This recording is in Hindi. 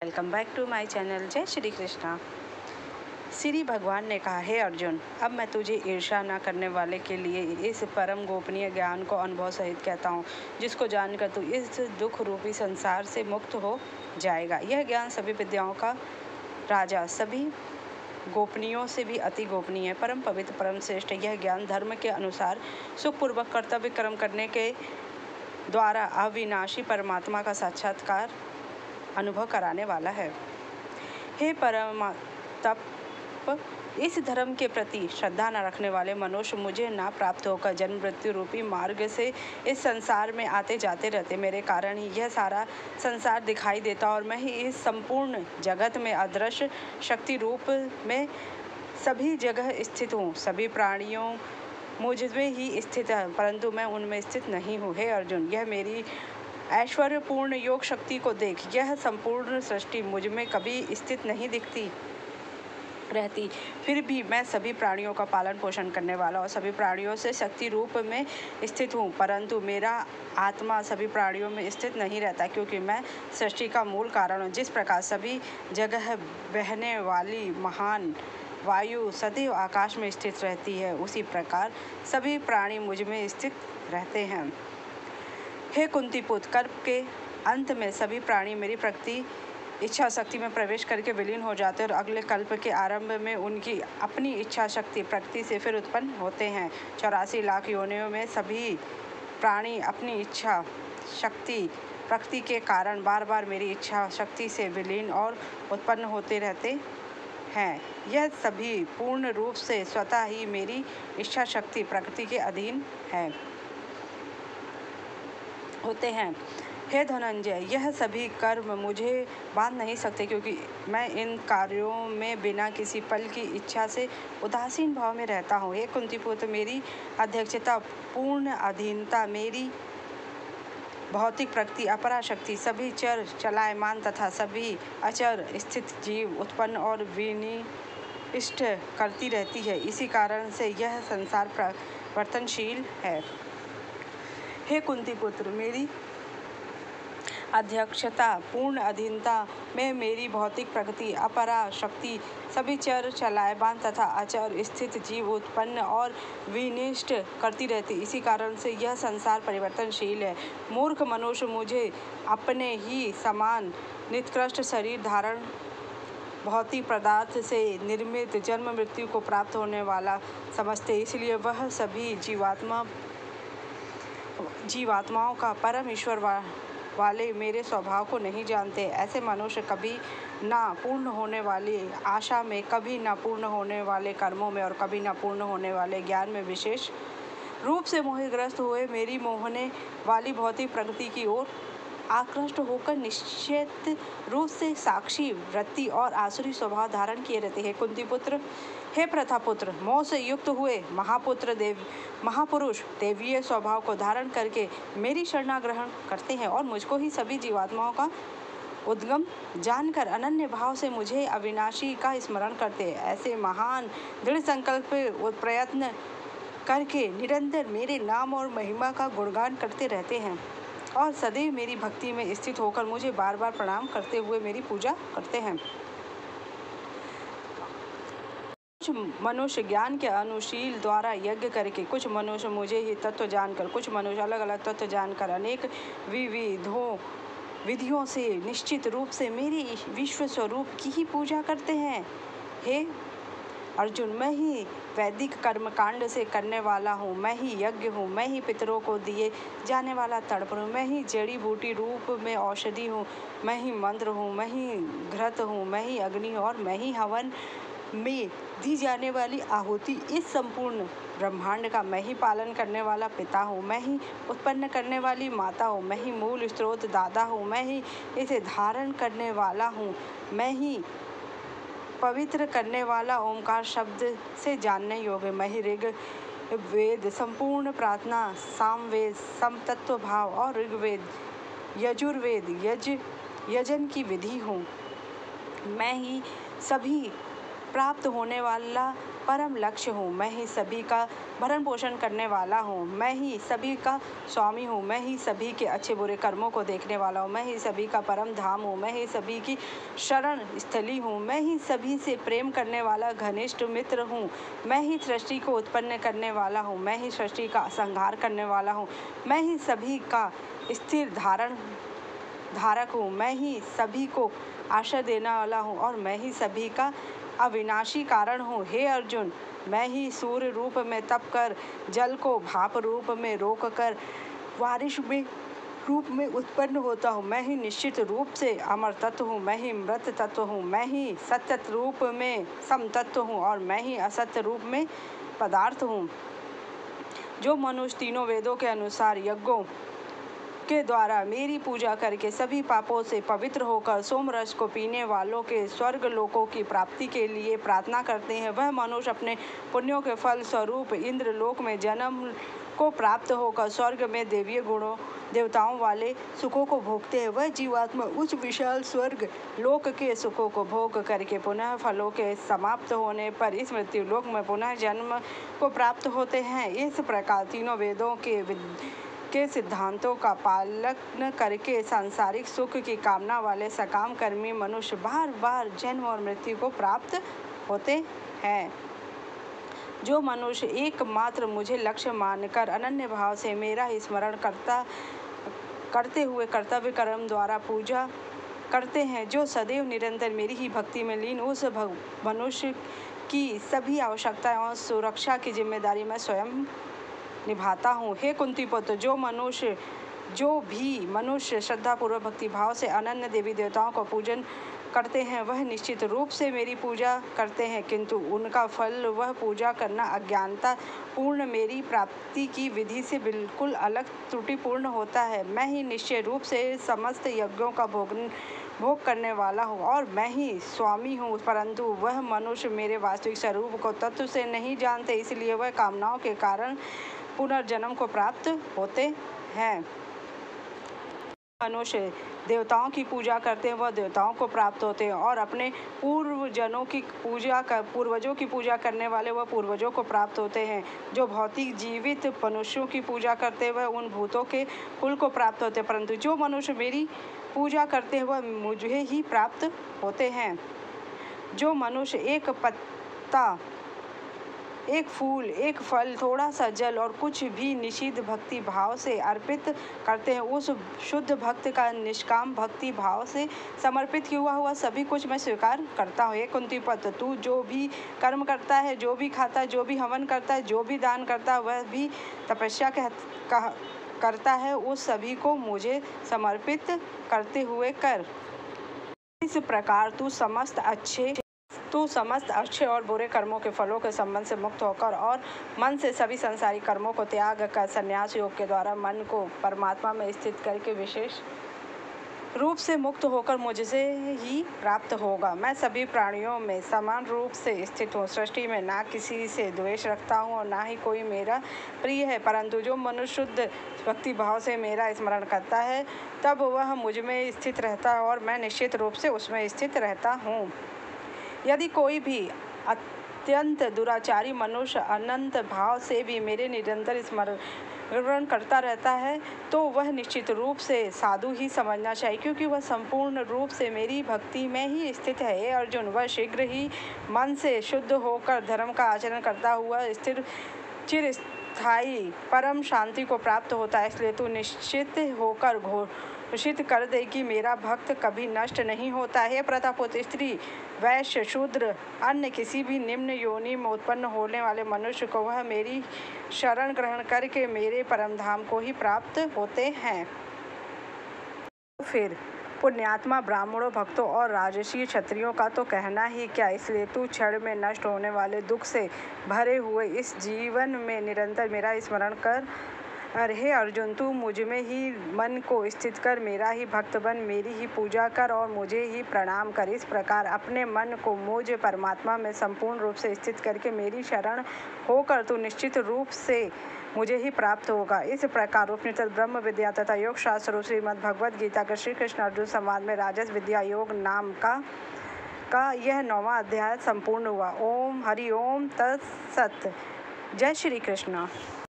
Welcome back to my channel. जय श्री कृष्णा। श्री भगवान ने कहा, हे अर्जुन, अब मैं तुझे ईर्ष्या न करने वाले के लिए इस परम गोपनीय ज्ञान को अनुभव सहित कहता हूँ, जिसको जानकर तू इस दुख रूपी संसार से मुक्त हो जाएगा। यह ज्ञान सभी विद्याओं का राजा, सभी गोपनीयों से भी अति गोपनीय है, परम पवित्र, परम श्रेष्ठ। यह ज्ञान धर्म के अनुसार सुखपूर्वक कर्तव्य कर्म करने के द्वारा अविनाशी परमात्मा का साक्षात्कार अनुभव कराने वाला है। हे परमात्म, इस धर्म के प्रति श्रद्धा न रखने वाले मनुष्य मुझे ना प्राप्त होकर जन्म मृत्यु रूपी मार्ग से इस संसार में आते जाते रहते। मेरे कारण ही यह सारा संसार दिखाई देता और मैं ही इस संपूर्ण जगत में अदृश्य शक्ति रूप में सभी जगह स्थित हूँ। सभी प्राणियों मुझमें ही स्थित है, परंतु मैं उनमें स्थित नहीं हूँ। हे अर्जुन, यह मेरी ऐश्वर्यपूर्ण योग शक्ति को देख। यह संपूर्ण सृष्टि मुझ में कभी स्थित नहीं दिखती रहती, फिर भी मैं सभी प्राणियों का पालन पोषण करने वाला और सभी प्राणियों से शक्ति रूप में स्थित हूँ, परंतु मेरा आत्मा सभी प्राणियों में स्थित नहीं रहता, क्योंकि मैं सृष्टि का मूल कारण हूँ। जिस प्रकार सभी जगह बहने वाली महान वायु सदैव आकाश में स्थित रहती है, उसी प्रकार सभी प्राणी मुझ में स्थित रहते हैं। हे कुंती पुत्र, कल्प के अंत में सभी प्राणी मेरी प्रकृति इच्छा शक्ति में प्रवेश करके विलीन हो जाते हैं और अगले कल्प के आरंभ में उनकी अपनी इच्छा शक्ति प्रकृति से फिर उत्पन्न होते हैं। 84 लाख योनियों में सभी प्राणी अपनी इच्छा शक्ति प्रकृति के कारण बार बार मेरी इच्छा शक्ति से विलीन और उत्पन्न होते रहते हैं। यह सभी पूर्ण रूप से स्वतः ही मेरी इच्छा शक्ति प्रकृति के अधीन होते हैं। हे धनंजय, यह सभी कर्म मुझे बांध नहीं सकते, क्योंकि मैं इन कार्यों में बिना किसी फल की इच्छा से उदासीन भाव में रहता हूँ। हे कुंती पुत्र, मेरी अध्यक्षता, पूर्ण अधीनता, मेरी भौतिक प्रकृति, अपराशक्ति सभी चर चलायमान तथा सभी अचर स्थित जीव उत्पन्न और विनिष्ट करती रहती है। इसी कारण से यह संसार परिवर्तनशील है। हे कुंती पुत्र, मेरी अध्यक्षता, पूर्ण अधीनता में मेरी भौतिक प्रकृति, अपरा शक्ति सभी चर चलायमान तथा अचर स्थित जीव उत्पन्न और विनिष्ट करती रहती। इसी कारण से यह संसार परिवर्तनशील है। मूर्ख मनुष्य मुझे अपने ही समान निकृष्ट शरीर धारण भौतिक पदार्थ से निर्मित जन्म मृत्यु को प्राप्त होने वाला समझते, इसलिए वह सभी जीवात्माओं का परम ईश्वर वाले मेरे स्वभाव को नहीं जानते। ऐसे मनुष्य कभी ना पूर्ण होने वाली आशा में, कभी ना पूर्ण होने वाले कर्मों में और कभी ना पूर्ण होने वाले ज्ञान में विशेष रूप से मोहग्रस्त हुए मेरी मोहने वाली भौतिक प्रकृति की ओर आकृष्ट होकर निश्चित रूप से साक्षी वृत्ति और आसुरी स्वभाव धारण किए रहते हैं। कुंती पुत्र, हे प्रथापुत्र, मोह से युक्त हुए महापुरुष देवीय स्वभाव को धारण करके मेरी शरणा ग्रहण करते हैं और मुझको ही सभी जीवात्माओं का उद्गम जानकर अनन्य भाव से मुझे अविनाशी का स्मरण करते हैं। ऐसे महान दृढ़ संकल्प प्रयत्न करके निरंतर मेरे नाम और महिमा का गुणगान करते रहते हैं और सदैव मेरी भक्ति में स्थित होकर मुझे बार बार प्रणाम करते हुए मेरी पूजा करते हैं। कुछ मनुष्य ज्ञान के अनुशील द्वारा यज्ञ करके, कुछ मनुष्य मुझे ही तत्व जानकर, कुछ मनुष्य अलग अलग तत्व जानकर अनेक विधियों से निश्चित रूप से मेरे विश्व स्वरूप की ही पूजा करते हैं। हे अर्जुन, मैं ही वैदिक कर्म कांड से करने वाला हूँ, मैं ही यज्ञ हूँ, मैं ही पितरों को दिए जाने वाला तर्पण हूँ, मैं ही जड़ी बूटी रूप में औषधि हूँ, मैं ही मंत्र हूँ, मैं ही घृत हूँ, मैं ही अग्नि हूँ और मैं ही हवन में दी जाने वाली आहुति। इस संपूर्ण ब्रह्मांड का मैं ही पालन करने वाला पिता हूँ, मैं ही उत्पन्न करने वाली माता हूँ, मैं ही मूल स्रोत दादा हूँ, मैं ही इसे धारण करने वाला हूँ, मैं ही पवित्र करने वाला ओंकार शब्द से जानने योग्य, मैं ही ऋग वेद संपूर्ण प्रार्थना, सामवेद समतत्व भाव और ऋग्वेद यजुर्वेद यजन की विधि हूँ। मैं ही सभी प्राप्त होने वाला परम लक्ष्य हूँ। मैं ही सभी का भरण पोषण करने वाला हूँ। मैं ही सभी का स्वामी हूँ। मैं ही सभी के अच्छे बुरे कर्मों को देखने वाला हूँ। मैं ही सभी का परम धाम हूँ। मैं ही सभी की शरण स्थली हूँ। मैं ही सभी से प्रेम करने वाला घनिष्ठ मित्र हूँ। मैं ही सृष्टि को उत्पन्न करने वाला हूँ। मैं ही सृष्टि का संहार करने वाला हूँ। मैं ही सभी का स्थिर धारक हूँ। मैं ही सभी को आशा देने वाला हूँ और मैं ही सभी का अविनाशी कारण हूँ। हे अर्जुन, मैं ही सूर्य रूप में तप कर, जल को भाप रूप में रोक कर, बारिश में रूप में उत्पन्न होता हूँ। मैं ही निश्चित रूप से अमर तत्व हूँ। मैं ही मृत तत्व हूँ। मैं ही सत्य रूप में सम तत्व हूँ और मैं ही असत्य रूप में पदार्थ हूँ। जो मनुष्य तीनों वेदों के अनुसार यज्ञों के द्वारा मेरी पूजा करके सभी पापों से पवित्र होकर सोमरस को पीने वालों के स्वर्ग लोकों की प्राप्ति के लिए प्रार्थना करते हैं, वह मनुष्य अपने पुण्यों के फल स्वरूप इंद्र लोक में जन्म को प्राप्त होकर स्वर्ग में देवीय गुणों देवताओं वाले सुखों को भोगते हैं। वह जीवात्मा उस विशाल स्वर्ग लोक के सुखों को भोग करके पुनः फलों के समाप्त होने पर इस मृत्यु लोक में पुनः जन्म को प्राप्त होते हैं। इस प्रकार तीनों वेदों के सिद्धांतों का पालन करके सांसारिक सुख की कामना वाले सकाम कर्मी मनुष्य बार बार जन्म और मृत्यु को प्राप्त होते हैं। जो मनुष्य एकमात्र मुझे लक्ष्य मानकर अनन्य भाव से मेरा ही स्मरण करते हुए कर्तव्य कर्म द्वारा पूजा करते हैं, जो सदैव निरंतर मेरी ही भक्ति में लीन, उस मनुष्य की सभी आवश्यकताएं और सुरक्षा की जिम्मेदारी मैं स्वयं निभाता हूँ। हे कुंती पुत्र, जो भी मनुष्य श्रद्धापूर्वक भक्ति भाव से अनन्य देवी देवताओं का पूजन करते हैं, वह निश्चित रूप से मेरी पूजा करते हैं, किंतु उनका फल वह पूजा करना अज्ञानता पूर्ण मेरी प्राप्ति की विधि से बिल्कुल अलग त्रुटिपूर्ण होता है। मैं ही निश्चय रूप से समस्त यज्ञों का भोग करने वाला हूँ और मैं ही स्वामी हूँ, परंतु वह मनुष्य मेरे वास्तविक स्वरूप को तत्व से नहीं जानते, इसलिए वह कामनाओं के कारण पुनर्जन्म को प्राप्त होते हैं। मनुष्य देवताओं की पूजा करते हैं, वह देवताओं को प्राप्त होते हैं और अपने पूर्वजों की पूजा करने वाले वह पूर्वजों को प्राप्त होते हैं। जो भौतिक जीवित मनुष्यों की पूजा करते हैं, वह उन भूतों के कुल को प्राप्त होते हैं, परंतु जो मनुष्य मेरी पूजा करते हैं, वह मुझे ही प्राप्त होते हैं। जो मनुष्य एक पत्ता, एक फूल, एक फल, थोड़ा सा जल और कुछ भी निषिद्ध भक्ति भाव से अर्पित करते हैं, उस शुद्ध भक्त का निष्काम भक्ति भाव से समर्पित हुआ सभी कुछ मैं स्वीकार करता हूँ। हे कुंती पुत्र, तू जो भी कर्म करता है, जो भी खाता है, जो भी हवन करता है, जो भी दान करता है, वह भी तपस्या करता है, उस सभी को मुझे समर्पित करते हुए कर। इस प्रकार तू समस्त अच्छे और बुरे कर्मों के फलों के संबंध से मुक्त होकर और मन से सभी संसारिक कर्मों को त्याग कर संन्यास योग के द्वारा मन को परमात्मा में स्थित करके विशेष रूप से मुक्त होकर मुझसे ही प्राप्त होगा। मैं सभी प्राणियों में समान रूप से स्थित हूँ। सृष्टि में ना किसी से द्वेष रखता हूँ और ना ही कोई मेरा प्रिय है, परंतु जो मनुष्य शुद्ध भक्ति भाव से मेरा स्मरण करता है, तब वह मुझ में स्थित रहता है और मैं निश्चित रूप से उसमें स्थित रहता हूँ। यदि कोई भी अत्यंत दुराचारी मनुष्य अनंत भाव से भी मेरे निरंतर स्मरण करता रहता है, तो वह निश्चित रूप से साधु ही समझना चाहिए, क्योंकि वह संपूर्ण रूप से मेरी भक्ति में ही स्थित है। हे अर्जुन, वह शीघ्र ही मन से शुद्ध होकर धर्म का आचरण करता हुआ चिरस्थायी परम शांति को प्राप्त होता है। इसलिए तू निश्चित होकर घोषित कर दे कि मेरा भक्त कभी नष्ट नहीं होता है। प्रतापुत्र, स्त्री, वैश्य, शूद्र, अन्य किसी भी निम्न योनि में उत्पन्न होने वाले मनुष्य को वह मेरी शरण ग्रहण करके मेरे परम धाम को ही प्राप्त होते हैं। फिर पुण्यात्मा ब्राह्मणों, भक्तों और राजसी क्षत्रियों का तो कहना ही क्या। इसलिए तू क्षण में नष्ट होने वाले दुख से भरे हुए इस जीवन में निरंतर मेरा स्मरण कर। हे अर्जुन, तू मुझ में ही मन को स्थित कर मेरा ही भक्त बन, मेरी ही पूजा कर और मुझे ही प्रणाम कर। इस प्रकार अपने मन को मुझ परमात्मा में संपूर्ण रूप से स्थित करके मेरी शरण होकर तू निश्चित रूप से मुझे ही प्राप्त होगा। इस प्रकार उपनिषद, ब्रह्म विद्या तथा योग शास्त्र श्रीमद् भगवद गीता के श्री कृष्ण अर्जुन संवाद में राजस विद्या योग नाम का का यह 9वां अध्याय संपूर्ण हुआ। ओम हरि ओम तत्सत। जय श्री कृष्ण।